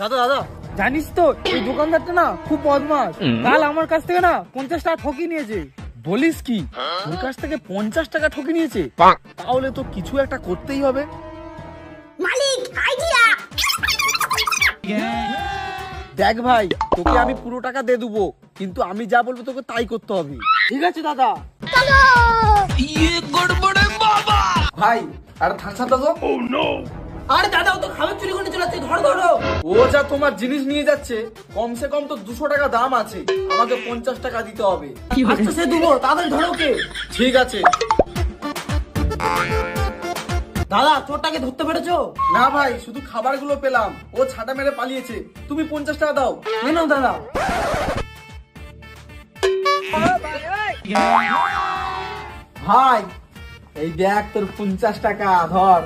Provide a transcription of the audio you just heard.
দাদা দাদা, জানিস তো এই দোকানদারটা না খুব বদমাস। কাল আমার কাছ থেকে না 50 টাকা ঠকি নিয়েছে। বলিস কি, তোর কাছ থেকে 50 টাকা ঠকে নিয়েছে? তাহলে তো কিছু একটা করতেই হবে। মালিক আইডিয়া। দেখ ভাই, তোকে আমি পুরো টাকা দিয়ে দেবো, কিন্তু আমি যা বলবো তোকে তাই করতে হবে। ঠিক আছে দাদা। ভাই আর থামসা দাও। আরে দাদা, ও তো খাবার চুরি করে চলে যাচ্ছে, ধরো ধরো। ও যা তোমার জিনিস নিয়ে যাচ্ছে, কমসে কম তো 200 টাকা দাম আছে, আমাকে 50 টাকা দিতে হবে। আচ্ছা সে দেবো, তাড়াতাড়ি ধরো কে। ঠিক আছে। দাদা চোরটাকে ধরতে পেরেছো? না ভাই, শুধু খাবারগুলো পেলাম, ও ছাটা মেরে পালিয়েছে। তুমি 50 টাকা দাও। এই নাও দাদা। ভাই এই দেখ তোর 50 টাকা, ধর।